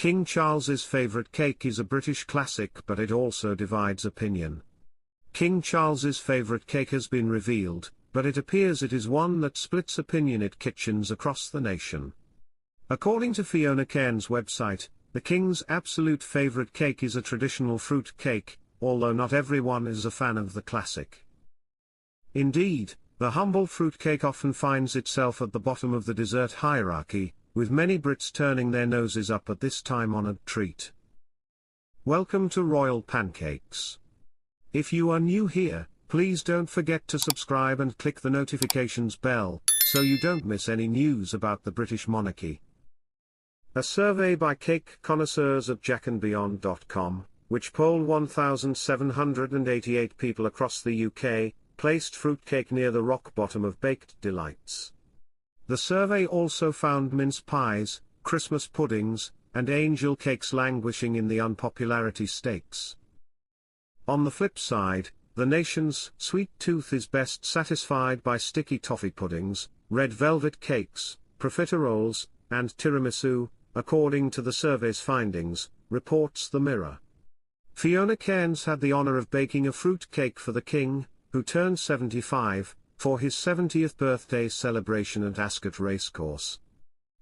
King Charles's favourite cake is a British classic, but it also divides opinion. King Charles's favourite cake has been revealed, but it appears it is one that splits opinion at kitchens across the nation. According to Fiona's website, the King's absolute favourite cake is a traditional fruit cake, although not everyone is a fan of the classic. Indeed, the humble fruit cake often finds itself at the bottom of the dessert hierarchy, with many Brits turning their noses up at this time-honoured treat. Welcome to Royal Pancakes. If you are new here, please don't forget to subscribe and click the notifications bell, so you don't miss any news about the British monarchy. A survey by cake connoisseurs at jackandbeyond.com, which polled 1,788 people across the UK, placed fruitcake near the rock bottom of baked delights. The survey also found mince pies, Christmas puddings, and angel cakes languishing in the unpopularity stakes. On the flip side, the nation's sweet tooth is best satisfied by sticky toffee puddings, red velvet cakes, profiteroles, and tiramisu, according to the survey's findings, reports the Mirror. Fiona had the honour of baking a fruit cake for the King, who turned 75, for his 70th birthday celebration at Ascot Racecourse.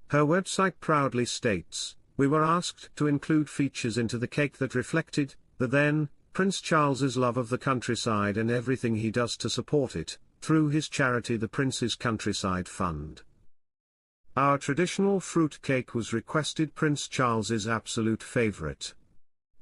Her website proudly states, "We were asked to include features into the cake that reflected the then Prince Charles's love of the countryside and everything he does to support it, through his charity the Prince's Countryside Fund. Our traditional fruit cake was requested Prince Charles's absolute favourite."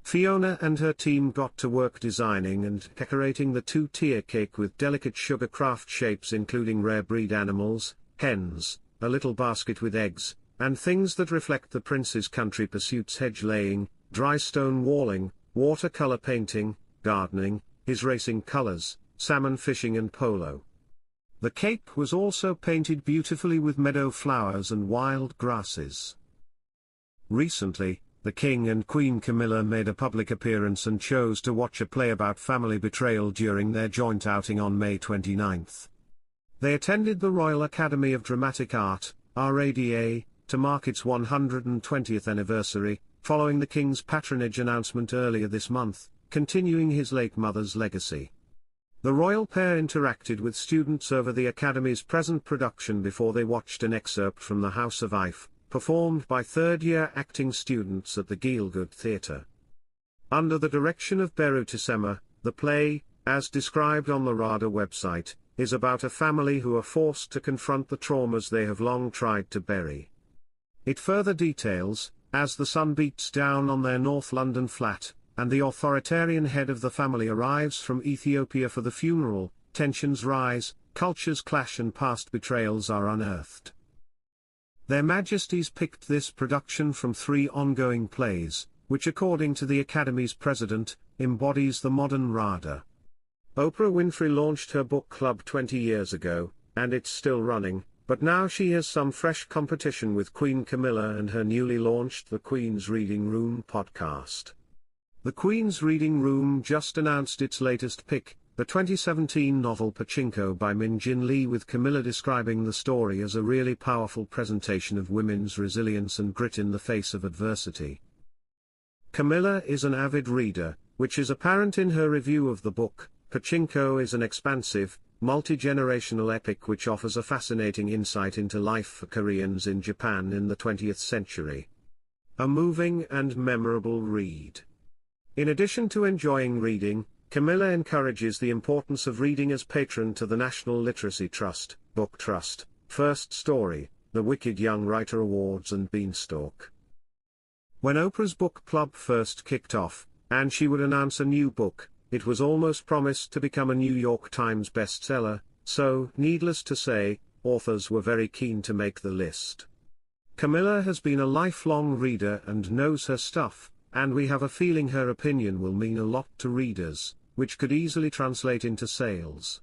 Fiona and her team got to work designing and decorating the two-tier cake with delicate sugar craft shapes including rare breed animals, hens, a little basket with eggs, and things that reflect the Prince's country pursuits: hedge laying, dry stone walling, watercolour painting, gardening, his racing colours, salmon fishing and polo. The cake was also painted beautifully with meadow flowers and wild grasses. Recently, the King and Queen Camilla made a public appearance and chose to watch a play about family betrayal during their joint outing on May 29. They attended the Royal Academy of Dramatic Art, RADA, to mark its 120th anniversary, following the King's patronage announcement earlier this month, continuing his late mother's legacy. The royal pair interacted with students over the Academy's present production before they watched an excerpt from The House of Ife, performed by third-year acting students at the Gielgud Theatre. Under the direction of Berutissema, the play, as described on the RADA website, is about a family who are forced to confront the traumas they have long tried to bury. It further details, as the sun beats down on their North London flat, and the authoritarian head of the family arrives from Ethiopia for the funeral, tensions rise, cultures clash and past betrayals are unearthed. Their Majesties picked this production from 3 ongoing plays, which according to the Academy's president, embodies the modern RADA. Oprah Winfrey launched her book club 20 years ago, and it's still running, but now she has some fresh competition with Queen Camilla and her newly launched The Queen's Reading Room podcast. The Queen's Reading Room just announced its latest pick, the 2017 novel Pachinko by Min Jin Lee, with Camilla describing the story as a really powerful presentation of women's resilience and grit in the face of adversity. Camilla is an avid reader, which is apparent in her review of the book. Pachinko is an expansive, multi-generational epic which offers a fascinating insight into life for Koreans in Japan in the 20th century. A moving and memorable read. In addition to enjoying reading, Camilla encourages the importance of reading as patron to the National Literacy Trust, Book Trust, First Story, the Wicked Young Writer Awards and Beanstalk. When Oprah's book club first kicked off, and she would announce a new book, it was almost promised to become a New York Times bestseller, so, needless to say, authors were very keen to make the list. Camilla has been a lifelong reader and knows her stuff, and we have a feeling her opinion will mean a lot to readers, which could easily translate into sales.